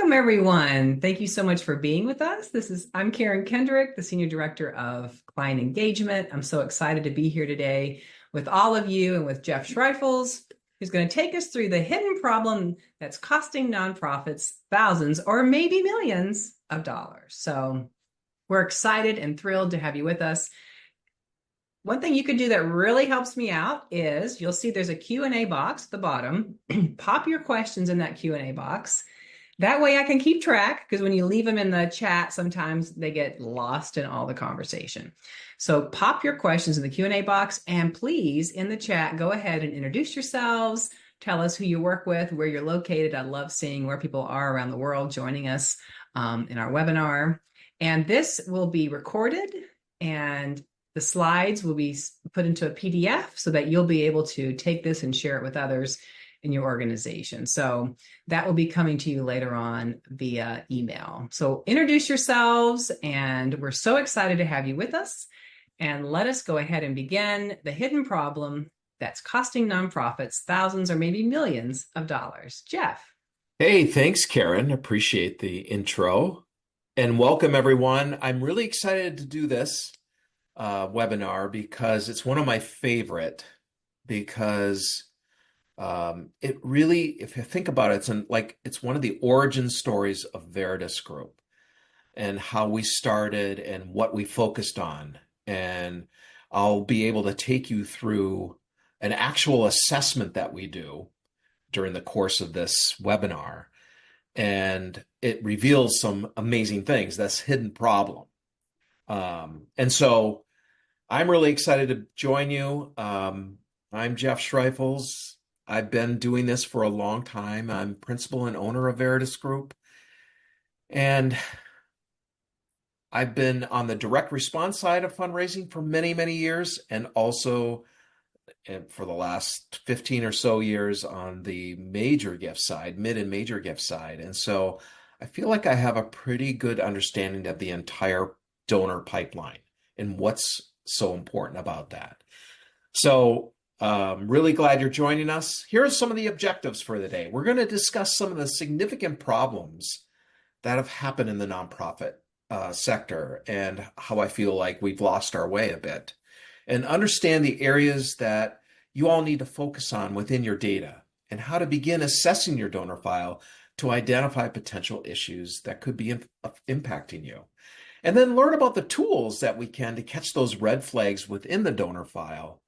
Welcome, everyone. Thank you so much for being with us. I'm Karen Kendrick, the Senior Director of Client Engagement. I'm so excited to be here today with all of you and with Jeff Schreifels, who's going to take us through the hidden problem that's costing nonprofits thousands or maybe millions of dollars. So we're excited and thrilled to have you with us. One thing you can do that really helps me out is you'll see there's a Q&A box at the bottom. Pop your questions in that Q&A box. That way I can keep track, because when you leave them in the chat, sometimes they get lost in all the conversation. So pop your questions in the Q&A box, and please, in the chat, go ahead and introduce yourselves. Tell us who you work with, where you're located. I love seeing where people are around the world joining us in our webinar. And this will be recorded, and the slides will be put into a PDF so that you'll be able to take this and share it with others in your organization. So that will be coming to you later on via email. So introduce yourselves, and we're so excited to have you with us. And let us go ahead and begin the hidden problem that's costing nonprofits thousands or maybe millions of dollars. Jeff. Hey, thanks, Karen. Appreciate the intro. And welcome, everyone. I'm really excited to do this webinar because it's one of my favorite, because it really, if you think about it, it's one of the origin stories of Veritas Group and how we started and what we focused on. And I'll be able to take you through an actual assessment that we do during the course of this webinar. And it reveals some amazing things, that's hidden problem. And so I'm really excited to join you. I'm Jeff Schreifels. I've been doing this for a long time. I'm principal and owner of Veritas Group. And I've been on the direct response side of fundraising for many, many years, and also for the last 15 or so years on the major gift side, mid and major gift side. And so I feel like I have a pretty good understanding of the entire donor pipeline and what's so important about that. So really glad you're joining us. Here are some of the objectives for the day. We're going to discuss some of the significant problems that have happened in the nonprofit sector and how I feel like we've lost our way a bit, and understand the areas that you all need to focus on within your data and how to begin assessing your donor file to identify potential issues that could be impacting you. And then learn about the tools that we can to catch those red flags within the donor file,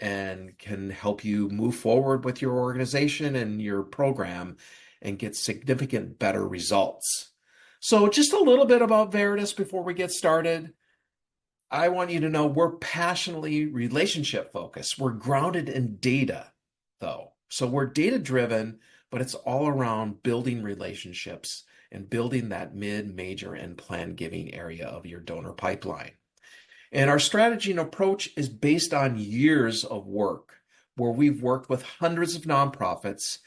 and can help you move forward with your organization and your program and get significant better results. So just a little bit about Veritas before we get started. I want you to know we're passionately relationship focused. We're grounded in data, though. So we're data driven, but it's all around building relationships and building that mid, major, and plan giving area of your donor pipeline. And our strategy and approach is based on years of work where we've worked with hundreds of nonprofits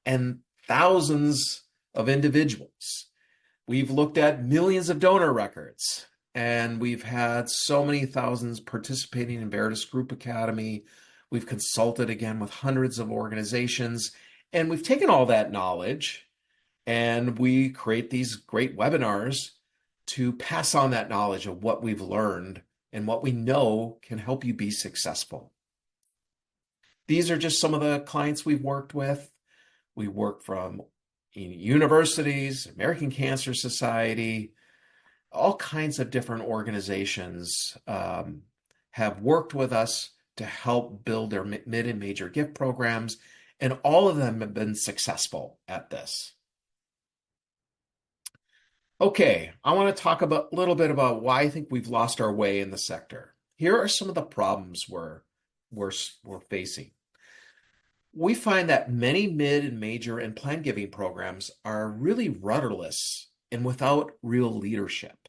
and thousands of individuals. We've looked at millions of donor records, and we've had so many thousands participating in Veritas Group Academy. We've consulted again with hundreds of organizations, and we've taken all that knowledge and we create these great webinars to pass on that knowledge of what we've learned and what we know can help you be successful. These are just some of the clients we've worked with. We work from universities, American Cancer Society, all kinds of different organizations have worked with us to help build their mid and major gift programs, and all of them have been successful at this. Okay, I want to talk a little bit about why I think we've lost our way in the sector. Here are some of the problems we're facing. We find that many mid and major and plan giving programs are really rudderless and without real leadership,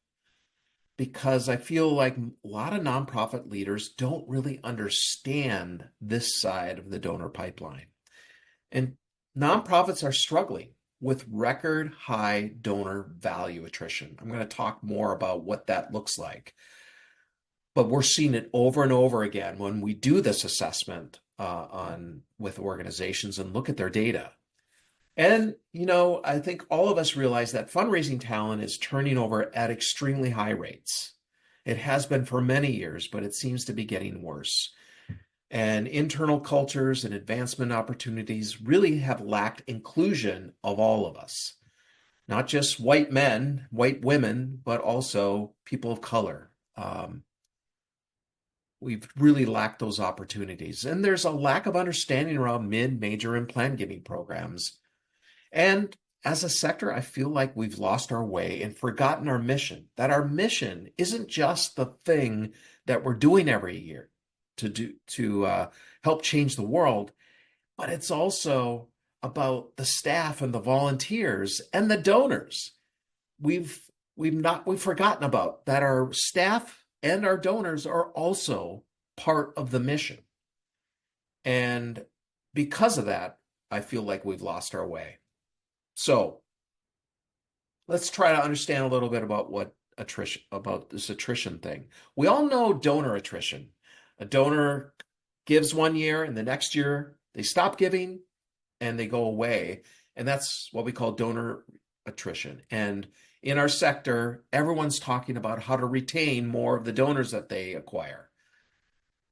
because I feel like a lot of nonprofit leaders don't really understand this side of the donor pipeline. And nonprofits are struggling with record high donor value attrition. I'm going to talk more about what that looks like. But we're seeing it over and over again when we do this assessment with organizations and look at their data. And, I think all of us realize that fundraising talent is turning over at extremely high rates. It has been for many years, but it seems to be getting worse. And internal cultures and advancement opportunities really have lacked inclusion of all of us, not just white men, white women, but also people of color. We've really lacked those opportunities. And there's a lack of understanding around mid, major, and plan giving programs. And as a sector, I feel like we've lost our way and forgotten our mission, that our mission isn't just the thing that we're doing every year to help change the world, but it's also about the staff and the volunteers and the donors. We've we've forgotten about that our staff and our donors are also part of the mission. And because of that, I feel like we've lost our way. So let's try to understand a little bit about about this attrition thing. We all know donor attrition. A donor gives one year and the next year they stop giving and they go away. And that's what we call donor attrition. And in our sector, everyone's talking about how to retain more of the donors that they acquire.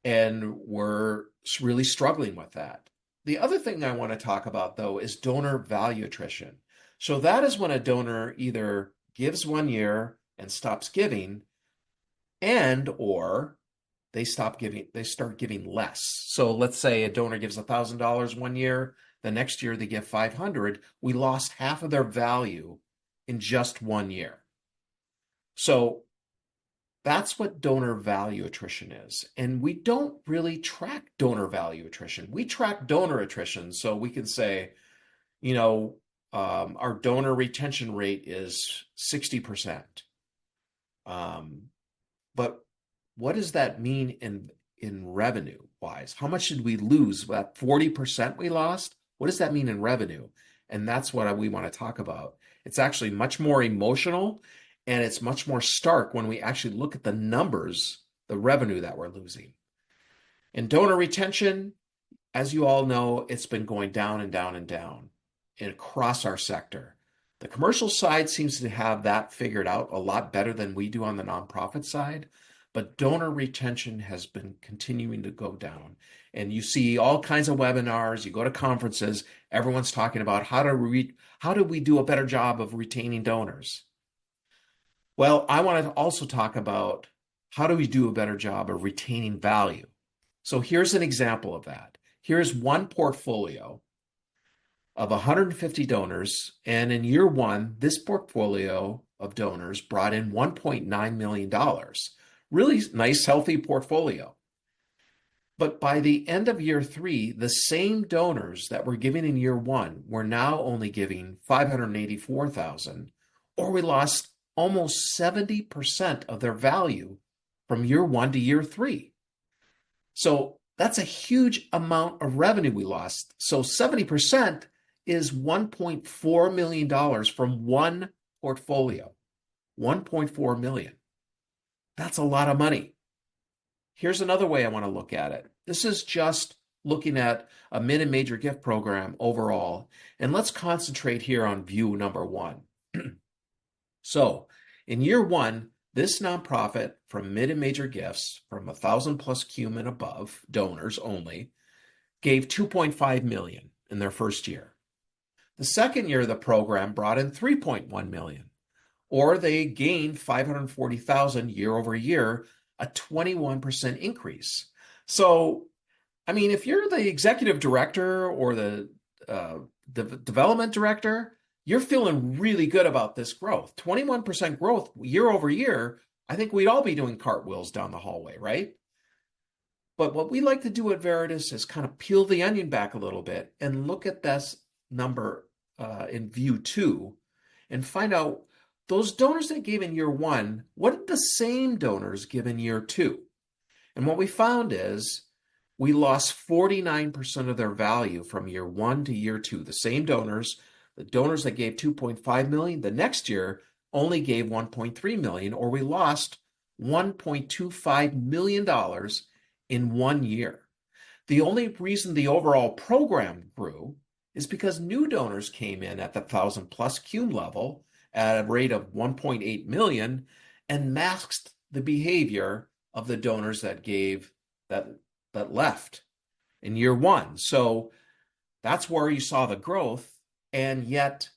And we're really struggling with that. The other thing I want to talk about, though, is donor value attrition. So that is when a donor either gives one year and stops giving, and or they start giving less. So let's say a donor gives $1,000 one year, the next year they give 500. We lost half of their value in just one year. So that's what donor value attrition is. And we don't really track donor value attrition. We track donor attrition so we can say, our donor retention rate is 60%. But what does that mean in revenue wise? How much did we lose? That 40% we lost? What does that mean in revenue? And that's what we want to talk about. It's actually much more emotional and it's much more stark when we actually look at the numbers, the revenue that we're losing. In donor retention, as you all know, it's been going down and down and down across our sector. The commercial side seems to have that figured out a lot better than we do on the nonprofit side, but donor retention has been continuing to go down. And you see all kinds of webinars, you go to conferences, everyone's talking about how do we do a better job of retaining donors? Well, I want to also talk about how do we do a better job of retaining value? So here's an example of that. Here's one portfolio of 150 donors, and in year one, this portfolio of donors brought in $1.9 million. Really nice, healthy portfolio. But by the end of year three, the same donors that were giving in year one were now only giving $584,000, or we lost almost 70% of their value from year one to year three. So that's a huge amount of revenue we lost. So 70% is $1.4 million from one portfolio. $1.4 million. That's a lot of money. Here's another way I want to look at it. This is just looking at a mid and major gift program overall. And let's concentrate here on view number one. So in year one, this nonprofit from mid and major gifts from 1,000 plus cum and above donors only gave 2.5 million in their first year. The second year of the program brought in 3.1 million, or they gained 540,000 year over year, a 21% increase. So, I mean, if you're the executive director or the development director, you're feeling really good about this growth. 21% growth year over year. I think we'd all be doing cartwheels down the hallway, right? But what we like to do at Veritas is kind of peel the onion back a little bit and look at this number in view two and find out those donors that gave in year one, what did the same donors give in year two? And what we found is we lost 49% of their value from year one to year two. The same donors, the donors that gave 2.5 million, the next year only gave 1.3 million, or we lost $1.25 million in 1 year. The only reason the overall program grew is because new donors came in at the 1,000 plus cum level at a rate of 1.8 million and masked the behavior of the donors that left in year one. So that's where you saw the growth, and yet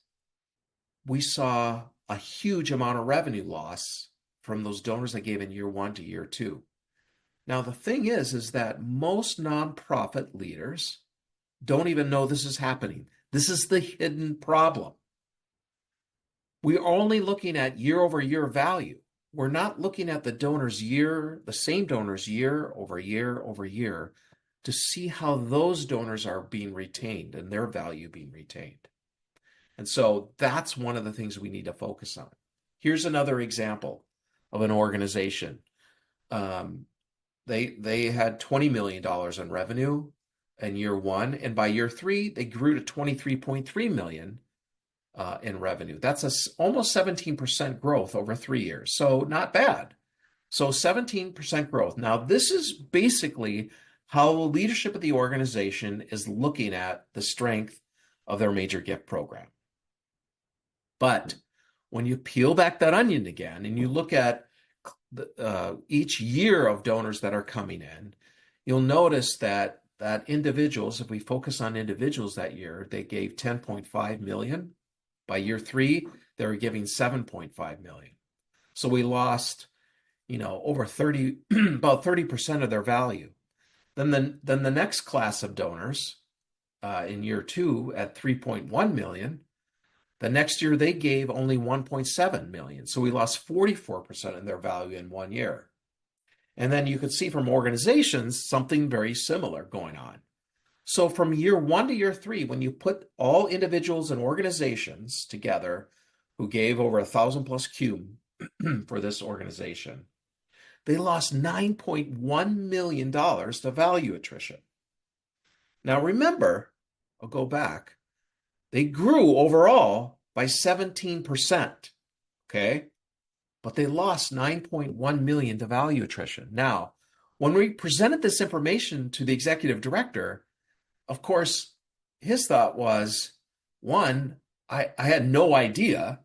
we saw a huge amount of revenue loss from those donors that gave in year one to year two. Now, the thing is that most nonprofit leaders don't even know this is happening. This is the hidden problem. We're only looking at year over year value. We're not looking at the same donors year over year over year to see how those donors are being retained and their value being retained. And so that's one of the things we need to focus on. Here's another example of an organization. They had $20 million in revenue in year one, and by year three, they grew to 23.3 million in revenue. That's almost 17% growth over 3 years. So not bad. So 17% growth. Now, this is basically how the leadership of the organization is looking at the strength of their major gift program. But when you peel back that onion again and you look at each year of donors that are coming in, you'll notice that individuals, if we focus on individuals that year, they gave 10.5 million. By year three, they were giving 7.5 million. So we lost, over about 30% of their value. Then the next class of donors in year two at 3.1 million, the next year they gave only 1.7 million. So we lost 44% of their value in 1 year. And then you could see from organizations something very similar going on. So from year one to year three, when you put all individuals and organizations together who gave over 1,000 plus cum for this organization, they lost $9.1 million to value attrition. Now remember, I'll go back, they grew overall by 17%, okay? But they lost 9.1 million to value attrition. Now, when we presented this information to the executive director, of course, his thought was, one, I had no idea,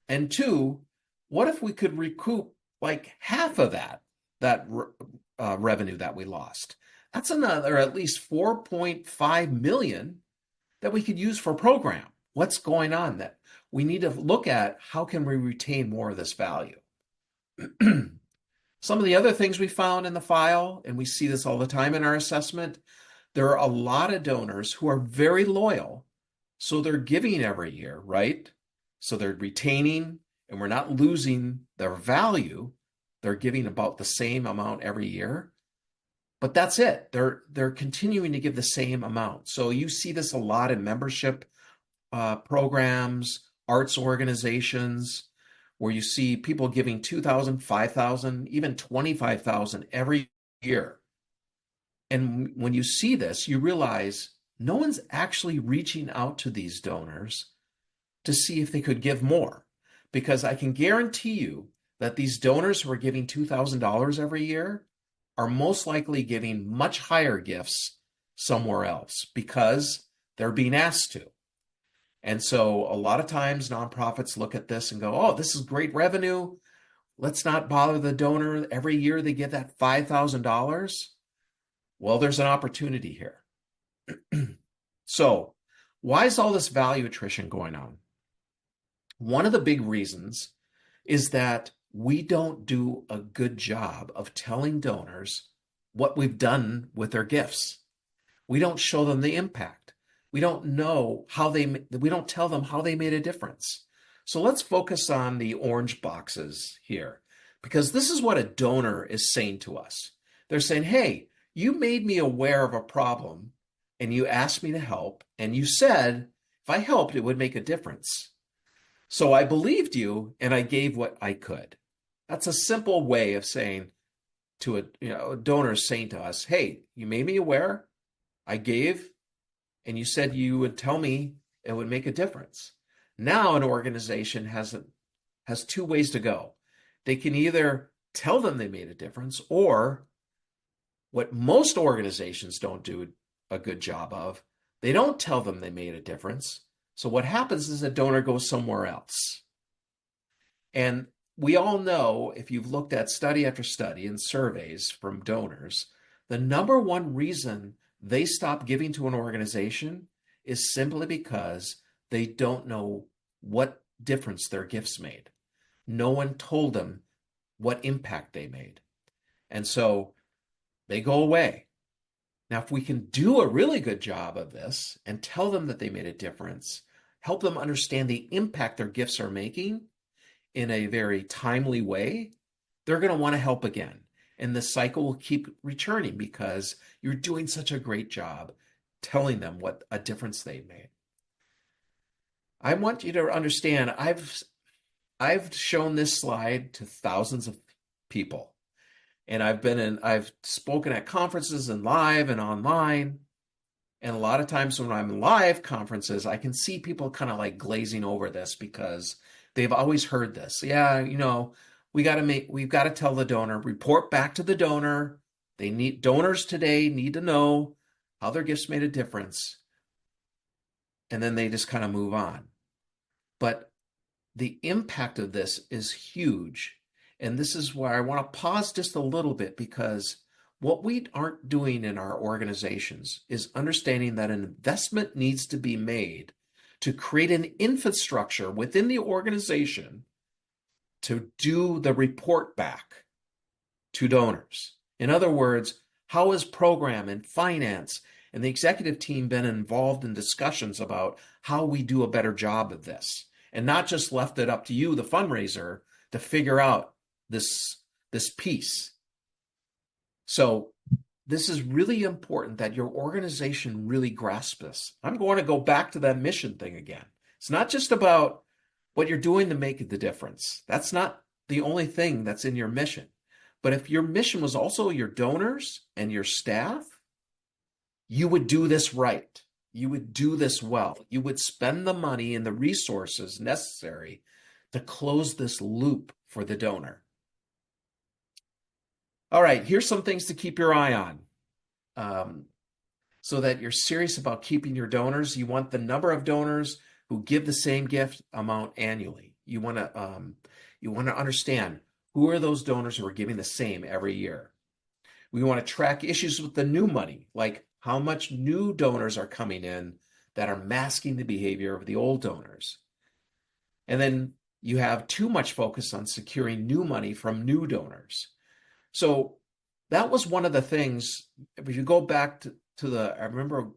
and two, what if we could recoup like half of that revenue that we lost? That's another at least 4.5 million that we could use for a program. What's going on? That we need to look at how can we retain more of this value. Some of the other things we found in the file, and we see this all the time in our assessment, there are a lot of donors who are very loyal. So they're giving every year, right? So they're retaining, and we're not losing their value. They're giving about the same amount every year. But that's it. They're continuing to give the same amount. So you see this a lot in membership programs, arts organizations, where you see people giving 2,000, 5,000, even 25,000 every year. And when you see this, you realize no one's actually reaching out to these donors to see if they could give more. Because I can guarantee you that these donors who are giving $2,000 every year are most likely giving much higher gifts somewhere else because they're being asked to. And so a lot of times nonprofits look at this and go, oh, this is great revenue. Let's not bother the donor. Every year they get that $5,000. Well, there's an opportunity here. So why is all this value attrition going on? One of the big reasons is that we don't do a good job of telling donors what we've done with their gifts. We don't show them the impact. We don't know we don't tell them how they made a difference. So let's focus on the orange boxes here, because this is what a donor is saying to us. They're saying, hey, you made me aware of a problem and you asked me to help, and you said if I helped, it would make a difference. So I believed you and I gave what I could. That's a simple way of saying to a donor saying to us, hey, you made me aware, I gave, and you said you would tell me it would make a difference. Now an organization has two ways to go. They can either tell them they made a difference, or what most organizations don't do a good job of, They don't tell them they made a difference. So what happens is a donor goes somewhere else. And we all know, if you've looked at study after study and surveys from donors, the number one reason they stop giving to an organization is simply because they don't know what difference their gifts made. No one told them what impact they made. And so they go away. Now, if we can do a really good job of this and tell them that they made a difference, help them understand the impact their gifts are making in a very timely way, they're going to want to help again. And the cycle will keep returning because you're doing such a great job telling them what a difference they made. I want you to understand, I've shown this slide to thousands of people. And I've spoken at conferences and live and online. And a lot of times when I'm in live conferences, I can see people kind of like glazing over this because they've always heard this. Yeah, we've got to tell the donor, report back to the donor. Donors today need to know how their gifts made a difference. And then they just kind of move on. But the impact of this is huge. And this is where I want to pause just a little bit, because what we aren't doing in our organizations is understanding that an investment needs to be made to create an infrastructure within the organization to do the report back to donors. In other words, how has program and finance and the executive team been involved in discussions about how we do a better job of this, and not just left it up to you, the fundraiser, to figure out this piece. So this is really important that your organization really grasp this. I'm going to go back to that mission thing again. It's not just about what you're doing to make the difference. That's not the only thing that's in your mission. But if your mission was also your donors and your staff, you would do this right. You would do this well. You would spend the money and the resources necessary to close this loop for the donor. All right, here's some things to keep your eye on. So that you're serious about keeping your donors. You want the number of donors who give the same gift amount annually. You want to understand who are those donors who are giving the same every year. We want to track issues with the new money, like how much new donors are coming in that are masking the behavior of the old donors. And then you have too much focus on securing new money from new donors. So that was one of the things. If you go back to I remember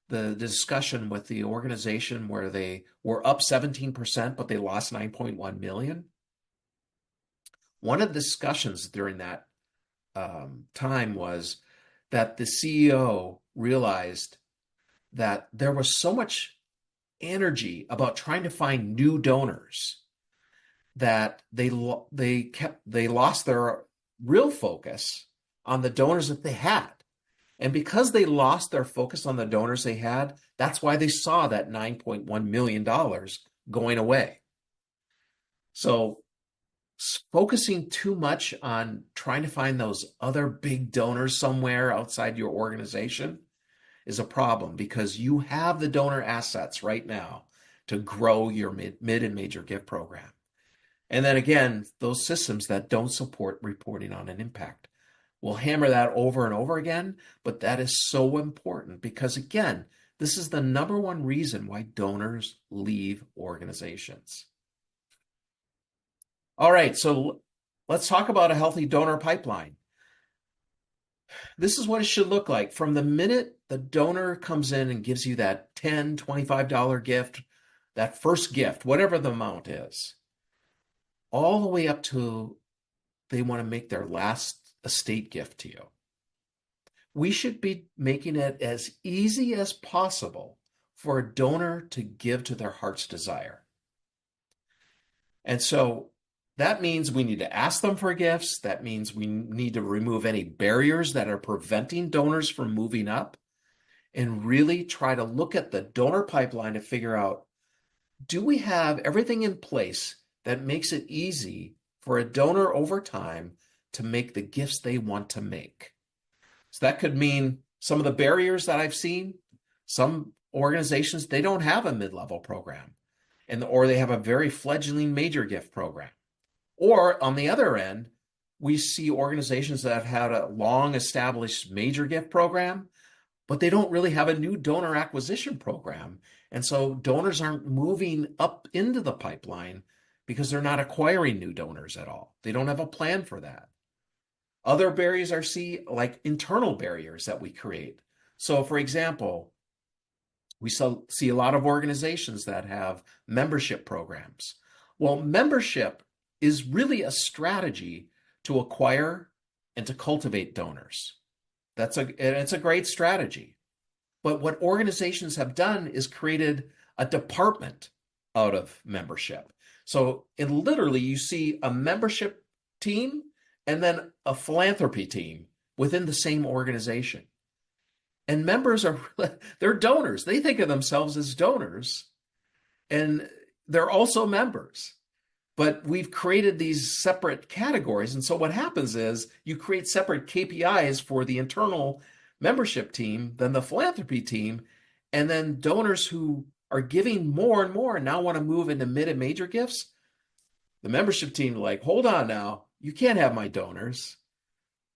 the discussion with the organization where they were up 17%, but they lost 9.1 million. One of the discussions during that time was that the CEO realized that there was so much energy about trying to find new donors that they lost their real focus on the donors that they had. And because they lost their focus on the donors they had, that's why they saw that $9.1 million going away. So focusing too much on trying to find those other big donors somewhere outside your organization is a problem, because you have the donor assets right now to grow your mid and major gift program. And then again, those systems that don't support reporting on an impact. We'll hammer that over and over again, but that is so important because, again, this is the number one reason why donors leave organizations. All right, so let's talk about a healthy donor pipeline. This is what it should look like. From the minute the donor comes in and gives you that $10, $25 gift, that first gift, whatever the amount is, all the way up to they want to make their last estate gift to you. We should be making it as easy as possible for a donor to give to their heart's desire. And so that means we need to ask them for gifts. That means we need to remove any barriers that are preventing donors from moving up, and really try to look at the donor pipeline to figure out, do we have everything in place that makes it easy for a donor over time to make the gifts they want to make? So that could mean some of the barriers that I've seen. Some organizations, they don't have a mid-level program, or they have a very fledgling major gift program. Or on the other end, we see organizations that have had a long established major gift program, but they don't really have a new donor acquisition program. And so donors aren't moving up into the pipeline because they're not acquiring new donors at all. They don't have a plan for that. Other barriers are like internal barriers that we create. So for example, we see a lot of organizations that have membership programs. Well, membership is really a strategy to acquire and to cultivate donors. It's a great strategy. But what organizations have done is created a department out of membership. So literally you see a membership team and then a philanthropy team within the same organization. And members they're donors. They think of themselves as donors, and they're also members. But we've created these separate categories. And so what happens is you create separate KPIs for the internal membership team, then the philanthropy team, and then donors who are giving more and more now want to move into mid and major gifts. The membership team like, hold on now, you can't have my donors.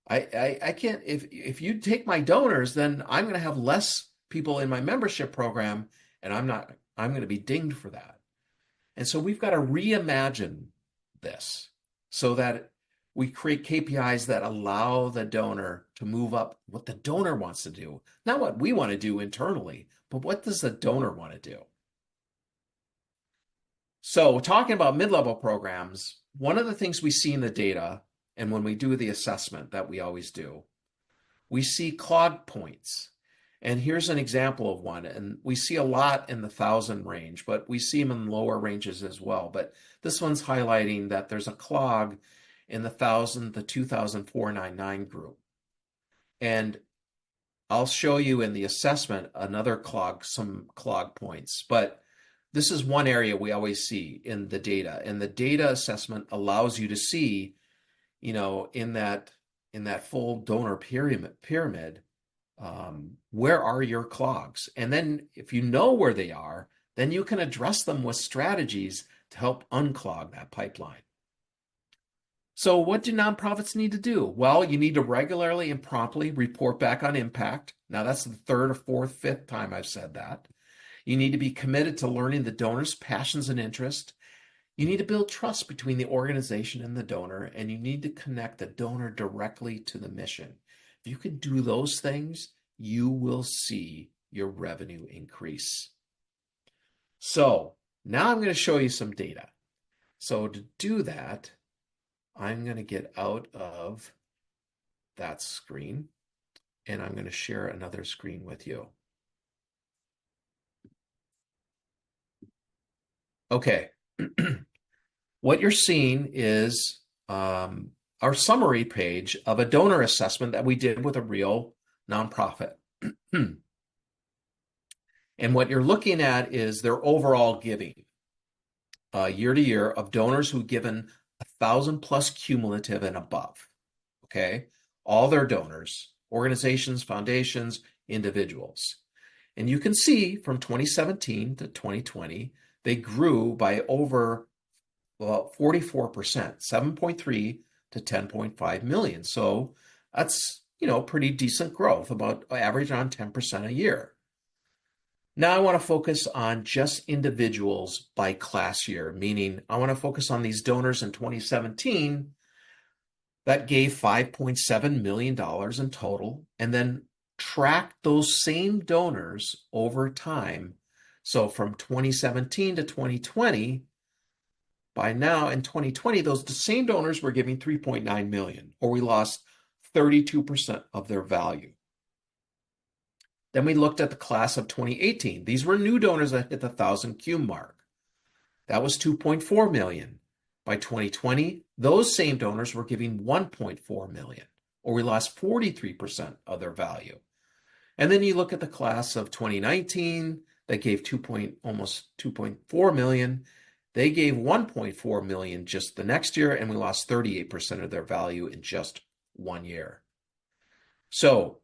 I can't, if you take my donors, then I'm going to have less people in my membership program, and I'm going to be dinged for that. And so we've got to reimagine this so that we create KPIs that allow the donor to move up what the donor wants to do, not what we want to do internally, but what does the donor want to do? So talking about mid-level programs, one of the things we see in the data, and when we do the assessment that we always do, we see clog points. And here's an example of one. And we see a lot in the 1,000 range, but we see them in lower ranges as well. But this one's highlighting that there's a clog in the 1,000 to 2,499 group. And I'll show you in the assessment some clog points. But this is one area we always see in the data. And the data assessment allows you to see, in that full donor pyramid, where are your clogs? And then if you know where they are, then you can address them with strategies to help unclog that pipeline. So what do nonprofits need to do? Well, you need to regularly and promptly report back on impact. Now that's the third or fourth, fifth time I've said that. You need to be committed to learning the donor's passions and interests. You need to build trust between the organization and the donor, and you need to connect the donor directly to the mission. If you can do those things, you will see your revenue increase. So now I'm going to show you some data. So to do that, I'm going to get out of that screen, and I'm going to share another screen with you. Okay. What you're seeing is our summary page of a donor assessment that we did with a real nonprofit. And what you're looking at is their overall giving year to year of donors who've given 1,000 plus cumulative and above. Okay, all their donors, organizations, foundations, individuals. And you can see from 2017 to 2020, they grew by over 44%, 7.3 to 10.5 million. So that's, pretty decent growth, about average on 10% a year. Now I want to focus on just individuals by class year, meaning I want to focus on these donors in 2017 that gave $5.7 million in total, and then track those same donors over time. So from 2017 to 2020, by now in 2020, the same donors were giving 3.9 million, or we lost 32% of their value. Then we looked at the class of 2018. These were new donors that hit the 1,000 cum mark. That was 2.4 million. By 2020, those same donors were giving 1.4 million, or we lost 43% of their value. And then you look at the class of 2019 that gave almost 2.4 million. They gave 1.4 million just the next year, and we lost 38% of their value in just 1 year. So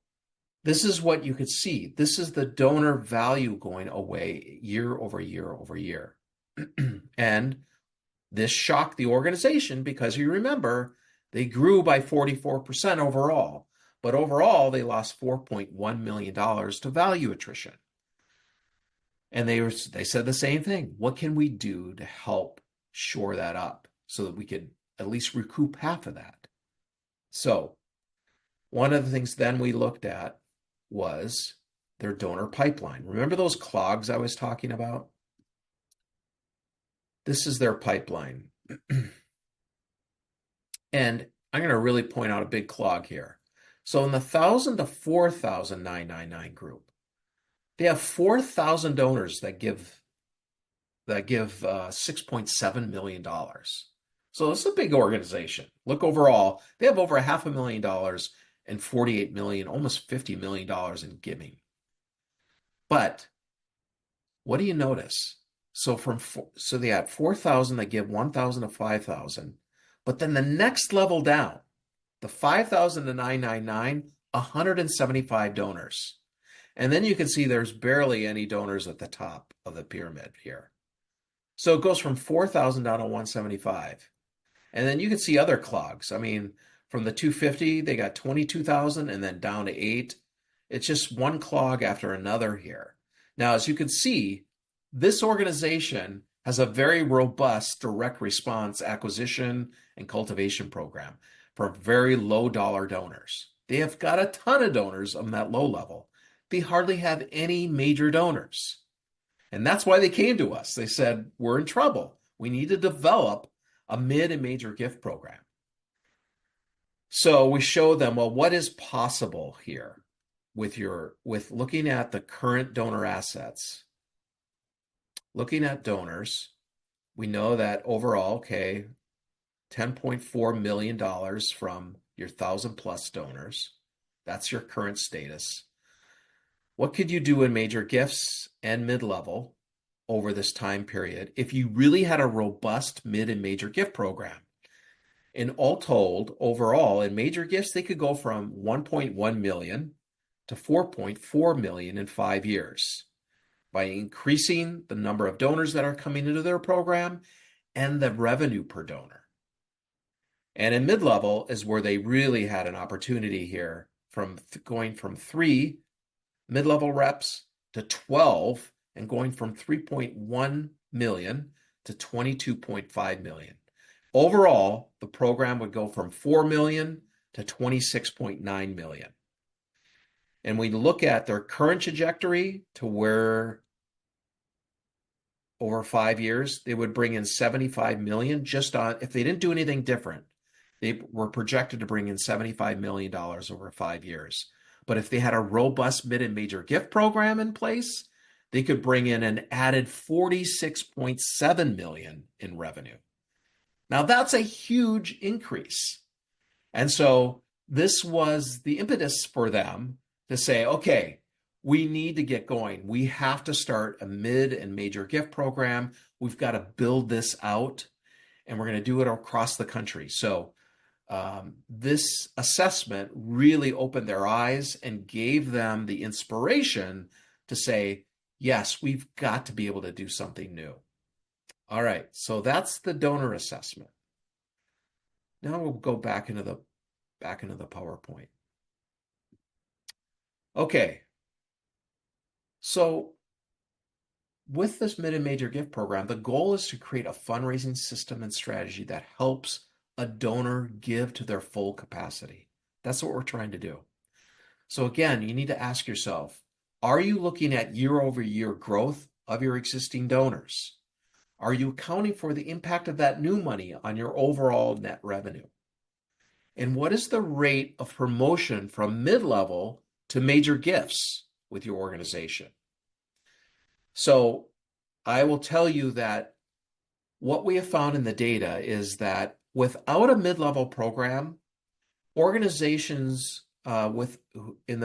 this is what you could see. This is the donor value going away year over year over year. And this shocked the organization because you remember they grew by 44% overall, but overall they lost $4.1 million to value attrition. And they said the same thing. What can we do to help shore that up so that we could at least recoup half of that? So one of the things then we looked at was their donor pipeline. Remember those clogs I was talking about? This is their pipeline. And I'm going to really point out a big clog here. So in the 1,000 to 4,999 group, they have 4,000 donors that give $6.7 million. So it's a big organization. Look overall, they have over $500,000 and $48 million, almost $50 million in giving. But what do you notice? So they have 4,000 that give 1,000 to 5,000, but then the next level down, the 5,000 to 999, 175 donors. And then you can see there's barely any donors at the top of the pyramid here. So it goes from 4,000 down to 175. And then you can see other clogs. I mean, from the 250, they got 22,000 and then down to 8. It's just one clog after another here. Now, as you can see, this organization has a very robust direct response acquisition and cultivation program for very low dollar donors. They have got a ton of donors on that low level. They hardly have any major donors. And that's why they came to us. They said, we're in trouble. We need to develop a mid and major gift program. So we showed them, well, what is possible here with looking at the current donor assets? Looking at donors, we know that overall, okay, $10.4 million from your 1,000 plus donors. That's your current status. What could you do in major gifts and mid-level over this time period if you really had a robust mid and major gift program? And all told, overall, in major gifts, they could go from 1.1 million to 4.4 million in 5 years by increasing the number of donors that are coming into their program and the revenue per donor. And in mid-level is where they really had an opportunity here from going from 3 mid-level reps to 12 and going from 3.1 million to 22.5 million. Overall, the program would go from 4 million to 26.9 million. And we look at their current trajectory to where over 5 years, they would bring in 75 million just on, if they didn't do anything different, they were projected to bring in $75 million over 5 years. But if they had a robust mid and major gift program in place, they could bring in an added 46.7 million in revenue. Now that's a huge increase. And so this was the impetus for them to say, okay, we need to get going. We have to start a mid and major gift program. We've got to build this out, and we're going to do it across the country. So this assessment really opened their eyes and gave them the inspiration to say, yes, we've got to be able to do something new. All right, so that's the donor assessment. Now we'll go back into the PowerPoint. Okay. So with this mid and major gift program, the goal is to create a fundraising system and strategy that helps a donor give to their full capacity. That's what we're trying to do. So again, you need to ask yourself, are you looking at year-over-year growth of your existing donors? Are you accounting for the impact of that new money on your overall net revenue? And what is the rate of promotion from mid-level to major gifts with your organization? So I will tell you that what we have found in the data is that without a mid-level program, organizations donors in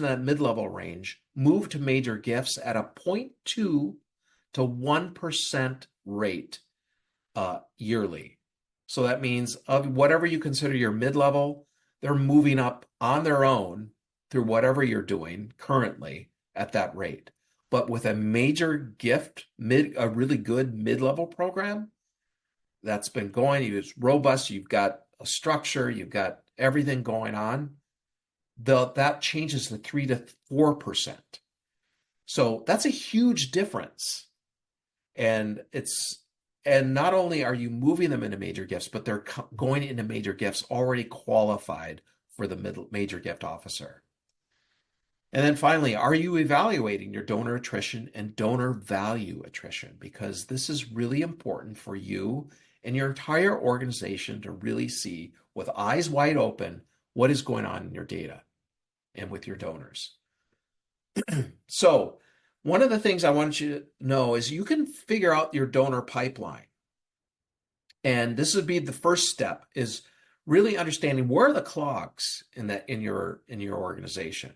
that mid-level range move to major gifts at a 0.2 to 1% rate yearly. So that means of whatever you consider your mid-level, they're moving up on their own through whatever you're doing currently at that rate. But with a major gift, a really good mid-level program that's been going, it's robust, you've got a structure, you've got everything going on, that changes to 3 to 4%. So that's a huge difference. And not only are you moving them into major gifts, but they're going into major gifts already qualified for the major gift officer. And then finally, are you evaluating your donor attrition and donor value attrition? Because this is really important for you and your entire organization to really see with eyes wide open what is going on in your data and with your donors. So one of the things I want you to know is you can figure out your donor pipeline. And this would be the first step, is really understanding where are the clogs in your organization.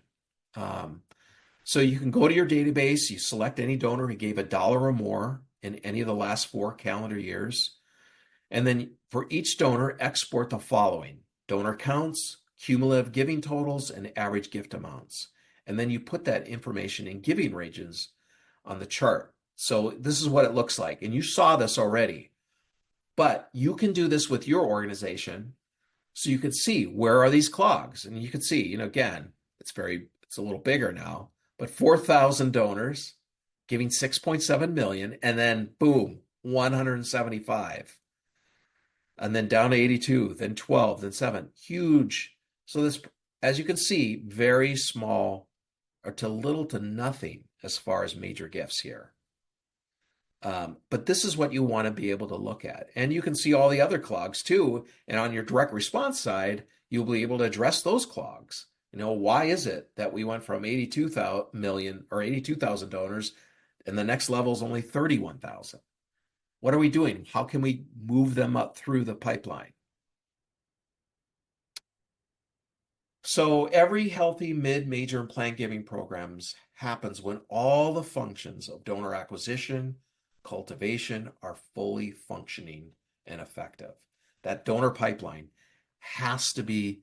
So you can go to your database, you select any donor who gave $1 or more in any of the last 4 calendar years. And then for each donor, export the following: donor counts, cumulative giving totals, and average gift amounts. And then you put that information in giving ranges on the chart. So this is what it looks like. And you saw this already, but you can do this with your organization. So you can see, where are these clogs? And you can see, again, it's a little bigger now, but 4,000 donors giving 6.7 million, and then boom, 175. And then down to 82, then 12, then 7. Huge. So this, as you can see, very small, or to little to nothing as far as major gifts here. But this is what you want to be able to look at. And you can see all the other clogs too. And on your direct response side, you'll be able to address those clogs. Why is it that we went from 82,000 million or 82,000 donors and the next level is only 31,000? What are we doing? How can we move them up through the pipeline? So every healthy mid, major, and planned giving programs happens when all the functions of donor acquisition, cultivation are fully functioning and effective. That donor pipeline has to be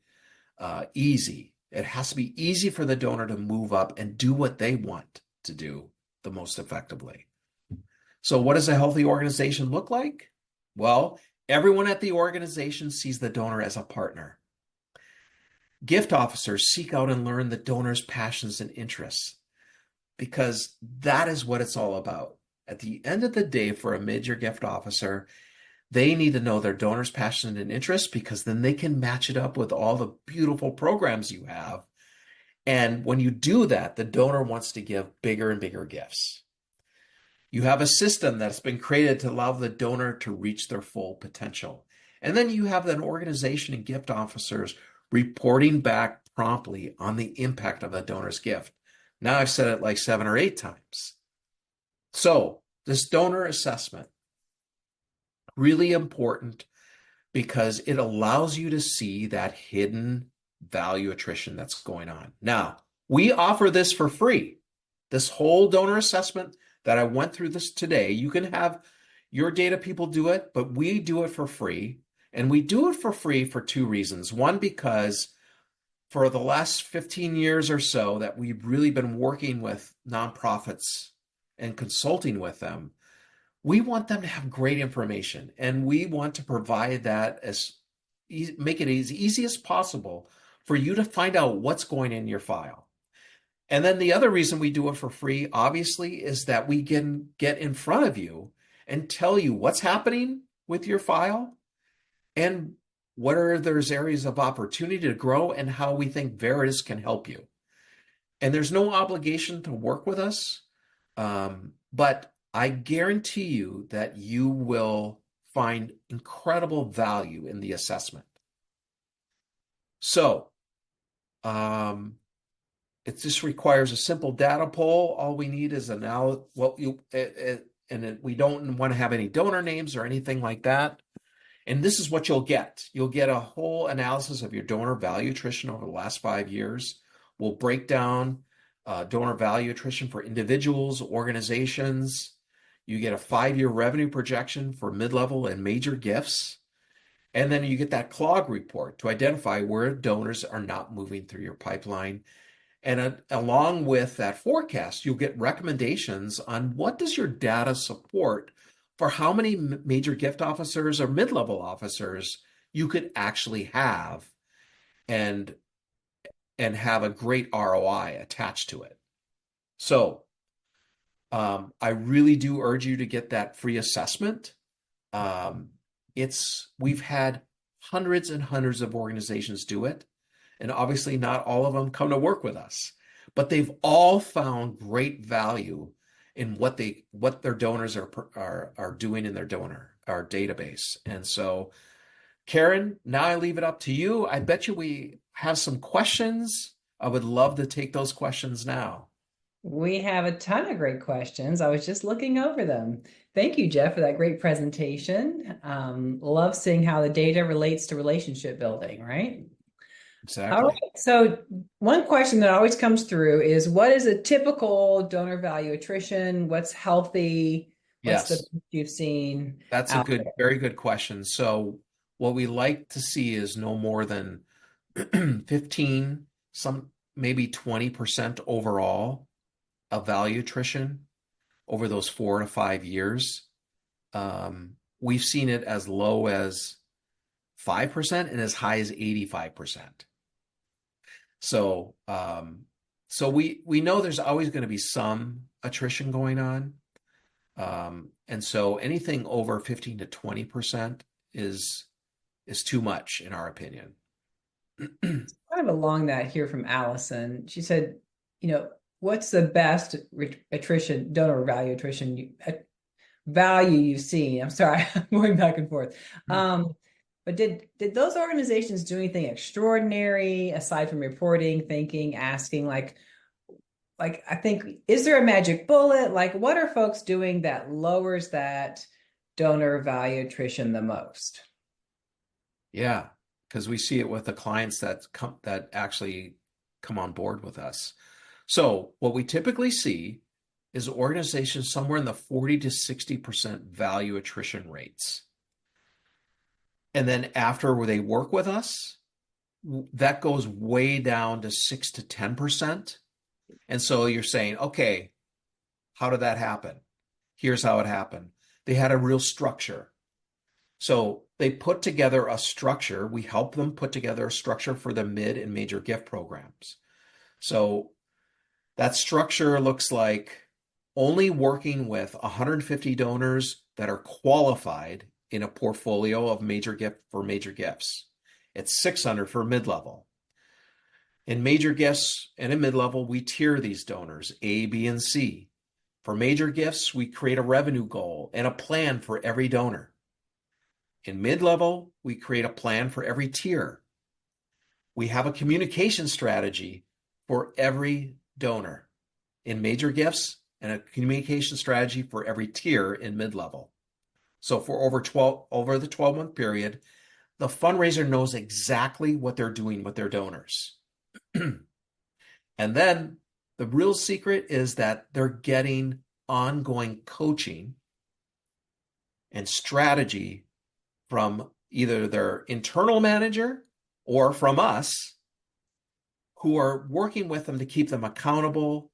easy. It has to be easy for the donor to move up and do what they want to do the most effectively. So what does a healthy organization look like? Well, everyone at the organization sees the donor as a partner. Gift officers seek out and learn the donor's passions and interests, because that is what it's all about. At the end of the day, for a major gift officer, they need to know their donor's passion and interest, because then they can match it up with all the beautiful programs you have. And when you do that, the donor wants to give bigger and bigger gifts. You have a system that's been created to allow the donor to reach their full potential. And then you have an organization and gift officers reporting back promptly on the impact of a donor's gift. Now I've said it like 7 or 8 times. So this donor assessment, really important, because it allows you to see that hidden value attrition that's going on. Now, we offer this for free. This whole donor assessment that I went through this today, you can have your data people do it, but we do it for free. And we do it for free for 2 reasons. One, because for the last 15 years or so that we've really been working with nonprofits and consulting with them, we want them to have great information, and we want to provide that make it as easy as possible for you to find out what's going in your file. And then the other reason we do it for free, obviously, is that we can get in front of you and tell you what's happening with your file and what are those areas of opportunity to grow and how we think Veritas can help you. And there's no obligation to work with us, but I guarantee you that you will find incredible value in the assessment. So it just requires a simple data poll. All we need is we don't want to have any donor names or anything like that. And this is what you'll get. You'll get a whole analysis of your donor value attrition over the last 5 years. We'll break down donor value attrition for individuals, organizations. You get a 5-year revenue projection for mid-level and major gifts. And then you get that clog report to identify where donors are not moving through your pipeline. And along with that forecast, you'll get recommendations on what does your data support for how many major gift officers or mid-level officers you could actually have and have a great ROI attached to it. So I really do urge you to get that free assessment. We've had hundreds and hundreds of organizations do it, and obviously not all of them come to work with us, but they've all found great value in what their donors are doing in our database. And so, Karen, now I leave it up to you. I bet you we have some questions. I would love to take those questions now. We have a ton of great questions. I was just looking over them. Thank you, Jeff, for that great presentation. Love seeing how the data relates to relationship building, right? All Exactly. right. So one question that always comes through is what is a typical donor value attrition? What's healthy? What's the Yes, best you've seen that's a out there? very good question. So what we like to see is no more than 15, some maybe 20% overall of value attrition over those 4 to 5 years. We've seen it as low as 5% and as high as 85%. So, we know there's always going to be some attrition going on. And so anything over 15 to 20% is too much in our opinion. Kind of along that here from Allison. She said, what's the best attrition, donor value attrition value you've seen? I'm sorry, I'm going back and forth. But did those organizations do anything extraordinary aside from reporting, thinking, asking, like I think, is there a magic bullet? Like, what are folks doing that lowers that donor value attrition the most? Yeah, because we see it with the clients that actually come on board with us. So what we typically see is organizations somewhere in the 40 to 60% value attrition rates. And then after where they work with us, that goes way down to 6 to 10%. And so you're saying, okay, how did that happen? Here's how it happened. They had a real structure. So they put together a structure. We help them put together a structure for the mid and major gift programs. So that structure looks like only working with 150 donors that are qualified in a portfolio of major gifts. It's 600 for mid-level. In major gifts and in mid-level, we tier these donors A, B, and C. For major gifts, we create a revenue goal and a plan for every donor. In mid-level, we create a plan for every tier. We have a communication strategy for every donor in major gifts and a communication strategy for every tier in mid-level. So for over the 12-month period, the fundraiser knows exactly what they're doing with their donors. And then the real secret is that they're getting ongoing coaching and strategy from either their internal manager or from us, who are working with them to keep them accountable,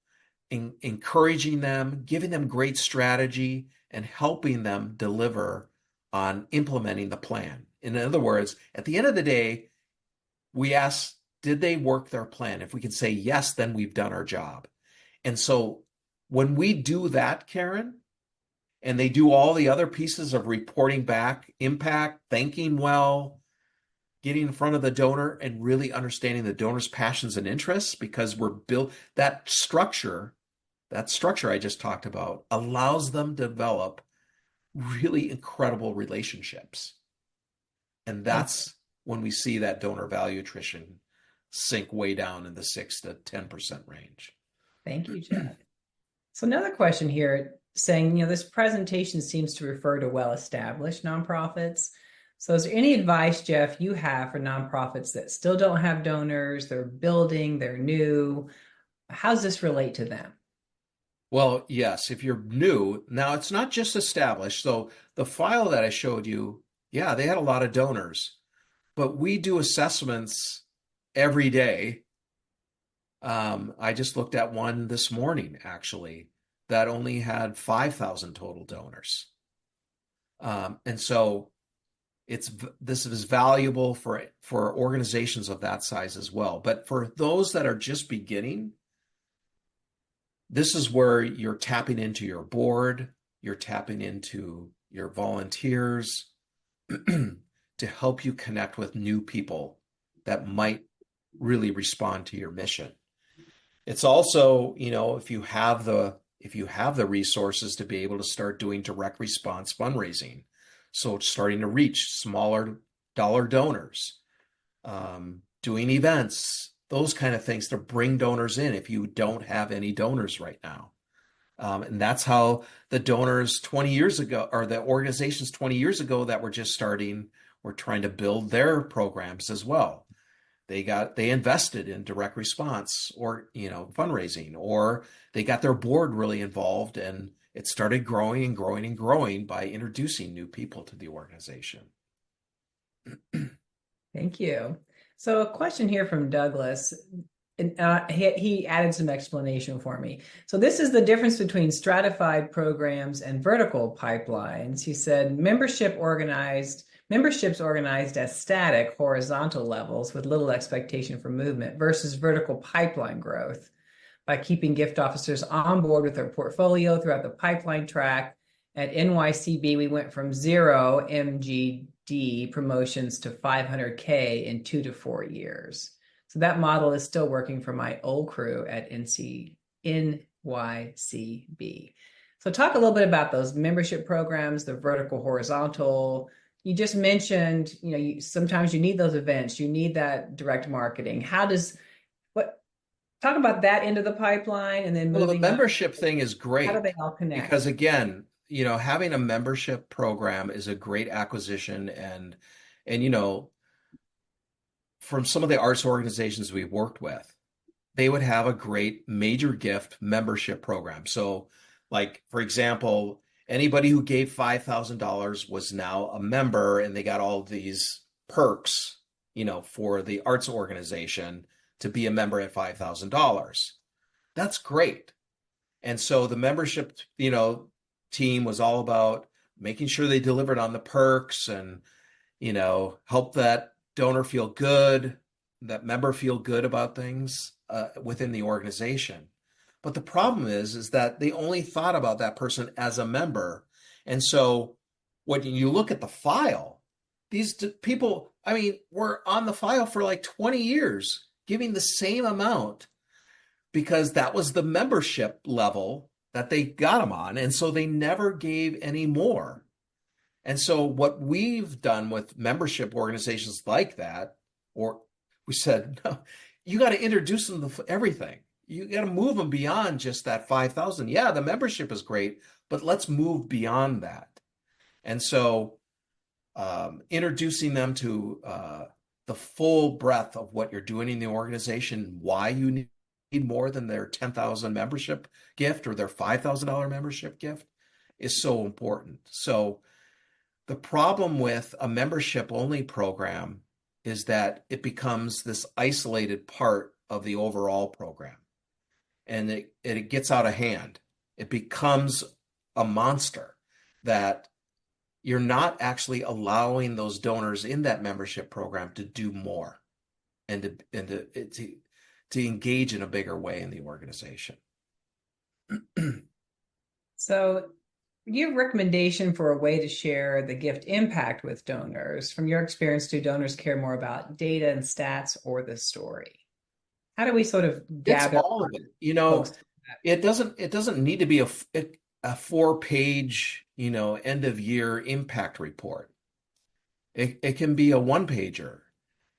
encouraging them, giving them great strategy, and helping them deliver on implementing the plan. In other words, at the end of the day, we ask, did they work their plan? If we can say yes, then we've done our job. And so when we do that, Karen, and they do all the other pieces of reporting back, impact, thanking well, getting in front of the donor and really understanding the donor's passions and interests, because we're built that structure I just talked about allows them to develop really incredible relationships. And that's when we see that donor value attrition sink way down in the 6 to 10% range. Thank you, Jeff. So another question here saying, this presentation seems to refer to well-established nonprofits. So is there any advice, Jeff, you have for nonprofits that still don't have donors, they're building, they're new? How does this relate to them? Well, yes, if you're new, now it's not just established. So the file that I showed you, yeah, they had a lot of donors, but we do assessments every day I just looked at one this morning, actually, that only had 5,000 total donors. And so this is valuable for organizations of that size as well. But for those that are just beginning, this is where you're tapping into your board, you're tapping into your volunteers to help you connect with new people that might really respond to your mission. It's also, if you have the resources to be able to start doing direct response fundraising, so starting to reach smaller dollar donors, doing events, those kind of things to bring donors in if you don't have any donors right now. And that's how the donors 20 years ago, or the organizations 20 years ago that were just starting, were trying to build their programs as well. They invested in direct response or, fundraising, or they got their board really involved, and it started growing and growing and growing by introducing new people to the organization. Thank you. So a question here from Douglas. And he added some explanation for me. So this is the difference between stratified programs and vertical pipelines. He said memberships organized as static horizontal levels with little expectation for movement versus vertical pipeline growth by keeping gift officers on board with their portfolio throughout the pipeline track. At NYCB, we went from 0 MGD promotions to 500K in 2 to 4 years. So that model is still working for my old crew at NYCB. So talk a little bit about those membership programs, the vertical, horizontal. You just mentioned, sometimes you need those events, you need that direct marketing. Talk about that end of the pipeline, and then Well, the moving up. membership thing is How do great they all connect? because, again, having a membership program is a great acquisition, and from some of the arts organizations we've worked with, they would have a great major gift membership program. So, like, for example, anybody who gave $5,000 was now a member, and they got all these perks, for the arts organization to be a member at $5,000. That's great. And so the membership, team was all about making sure they delivered on the perks and, help that donor feel good, that member feel good about things within the organization. But the problem is that they only thought about that person as a member. And so when you look at the file, these people, were on the file for like 20 years, giving the same amount because that was the membership level that they got them on. And so they never gave any more. And so what we've done with membership organizations like that, or we said, no, you got to introduce them to everything. You got to move them beyond just that 5,000. Yeah, the membership is great, but let's move beyond that. And so introducing them to the full breadth of what you're doing in the organization, why you need more than their 10,000 membership gift or their $5,000 membership gift is so important. So the problem with a membership only program is that it becomes this isolated part of the overall program, and it gets out of hand. It becomes a monster that you're not actually allowing those donors in that membership program to do more and to engage in a bigger way in the organization. So you have a recommendation for a way to share the gift impact with donors. From your experience, do donors care more about data and stats or the story? How do we sort of gather It's all of it. It doesn't need to be a 4-page, end of year impact report. It can be a 1-pager.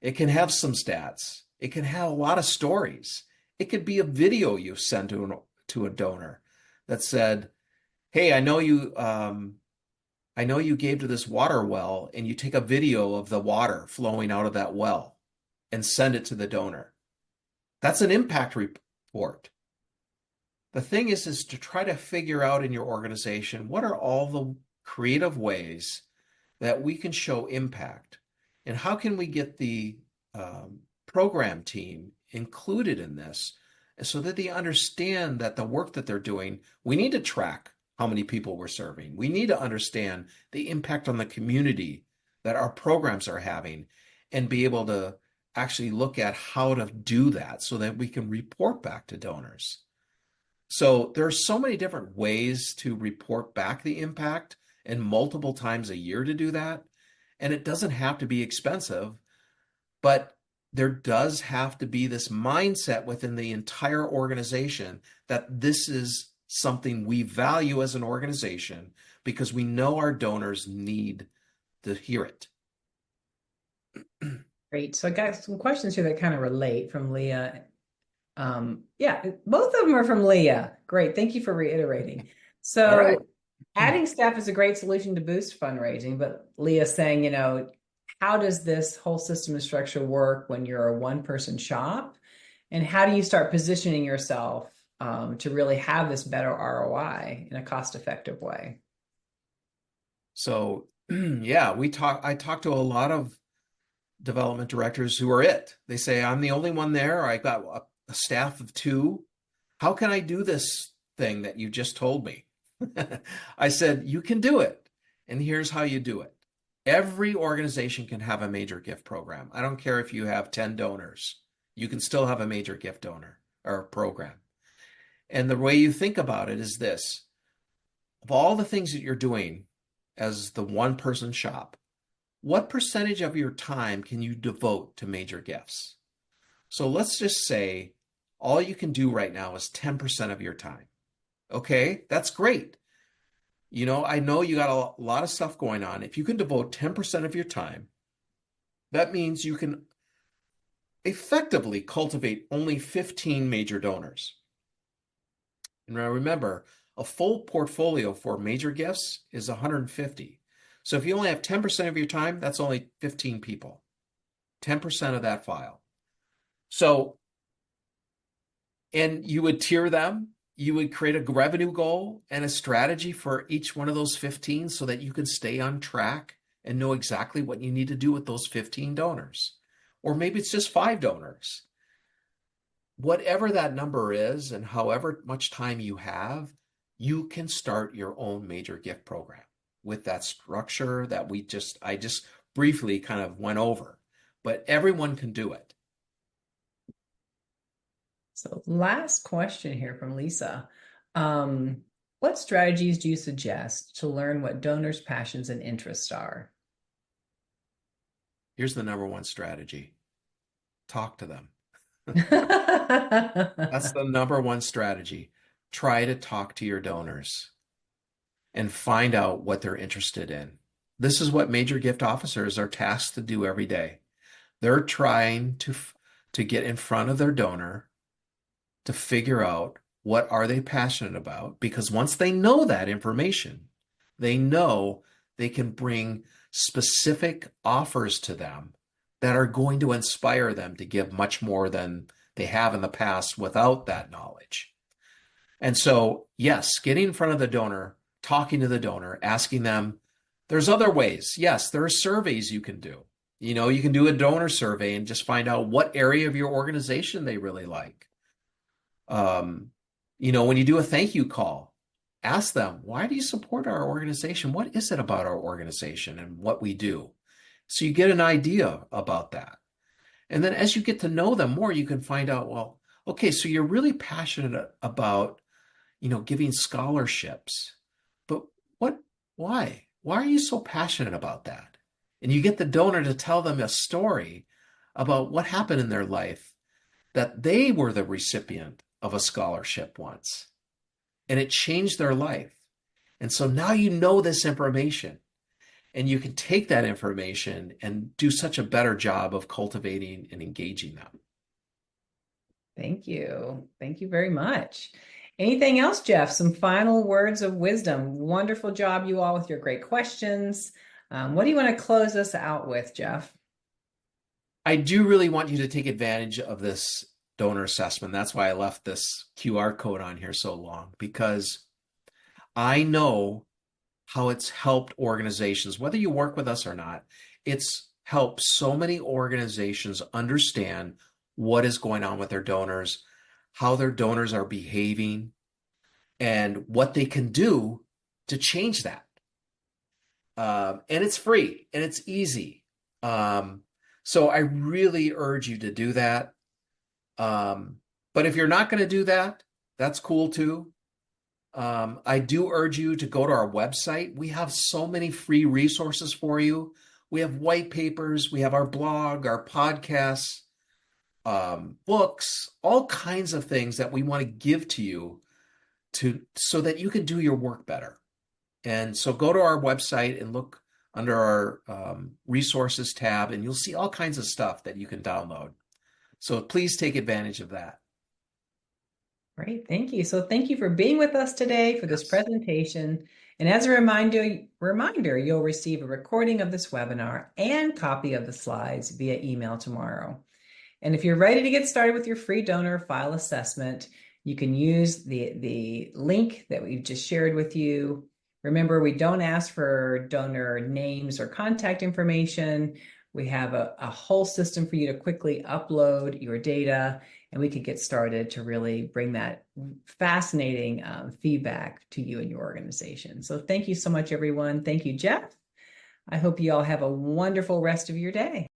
It can have some stats. It can have a lot of stories. It could be a video you send to a donor that said, "Hey, I know you gave to this water well, and you take a video of the water flowing out of that well and send it to the donor." That's an impact report. The thing is to try to figure out in your organization, what are all the creative ways that we can show impact, and how can we get the program team included in this so that they understand that the work that they're doing, we need to track how many people we're serving. We need to understand the impact on the community that our programs are having and be able to actually look at how to do that so that we can report back to donors. So there are so many different ways to report back the impact and multiple times a year to do that. And it doesn't have to be expensive, but there does have to be this mindset within the entire organization that this is something we value as an organization because we know our donors need to hear it. Great. So I got some questions here that kind of relate from Leah. Yeah, both of them are from Leah. Great. Thank you for reiterating. So All right. adding staff is a great solution to boost fundraising, but Leah's saying, how does this whole system and structure work when you're a one-person shop? And how do you start positioning yourself to really have this better ROI in a cost-effective way? So yeah, I talk to a lot of development directors who are it. They say, I'm the only one there, or I got a staff of 2. How can I do this thing that you just told me? I said, you can do it. And here's how you do it. Every organization can have a major gift program. I don't care if you have 10 donors. You can still have a major gift donor or program. And the way you think about it is this. Of all the things that you're doing as the one-person shop, what percentage of your time can you devote to major gifts? So let's just say all you can do right now is 10% of your time. Okay, that's great. I know you got a lot of stuff going on. If you can devote 10% of your time, that means you can effectively cultivate only 15 major donors. And now remember, a full portfolio for major gifts is 150. So if you only have 10% of your time, that's only 15 people, 10% of that file. So, and you would tier them, you would create a revenue goal and a strategy for each one of those 15 so that you can stay on track and know exactly what you need to do with those 15 donors. Or maybe it's just 5 donors. Whatever that number is and however much time you have, you can start your own major gift program with that structure that I just briefly kind of went over, but everyone can do it. So last question here from Lisa. What strategies do you suggest to learn what donors' passions and interests are? Here's the number one strategy. Talk to them. That's the number one strategy. Try to talk to your donors and find out what they're interested in. This is what major gift officers are tasked to do every day. They're trying to get in front of their donor to figure out what are they passionate about, because once they know that information, they know they can bring specific offers to them that are going to inspire them to give much more than they have in the past without that knowledge. And so, yes, getting in front of the donor, talking to the donor, asking them, there's other ways. Yes, there are surveys you can do. You can do a donor survey and just find out what area of your organization they really like. When you do a thank you call, ask them, why do you support our organization? What is it about our organization and what we do? So you get an idea about that. And then as you get to know them more, you can find out, well, okay, so you're really passionate about, giving scholarships, but why? Why are you so passionate about that? And you get the donor to tell them a story about what happened in their life, that they were the recipient of a scholarship once, and it changed their life. And so now you know this information, and you can take that information and do such a better job of cultivating and engaging them. Thank you. Thank you very much. Anything else, Jeff? Some final words of wisdom. Wonderful job, you all, with your great questions. What do you want to close us out with, Jeff? I do really want you to take advantage of this donor assessment. That's why I left this QR code on here so long, because I know how it's helped organizations, whether you work with us or not. It's helped so many organizations understand what is going on with their donors, how their donors are behaving and what they can do to change that. And it's free and it's easy. So I really urge you to do that. But if you're not going to do that, that's cool too. I do urge you to go to our website. We have so many free resources for you. We have white papers, we have our blog, our podcasts, books, all kinds of things that we want to give to you so that you can do your work better. And so go to our website and look under our resources tab, and you'll see all kinds of stuff that you can download. So please take advantage of that. Great, thank you. So thank you for being with us today for this Yes. presentation. And as a reminder, you'll receive a recording of this webinar and copy of the slides via email tomorrow. And if you're ready to get started with your free donor file assessment, you can use the link that we've just shared with you. Remember, we don't ask for donor names or contact information. We have a whole system for you to quickly upload your data, and we could get started to really bring that fascinating feedback to you and your organization. So thank you so much, everyone. Thank you, Jeff. I hope you all have a wonderful rest of your day.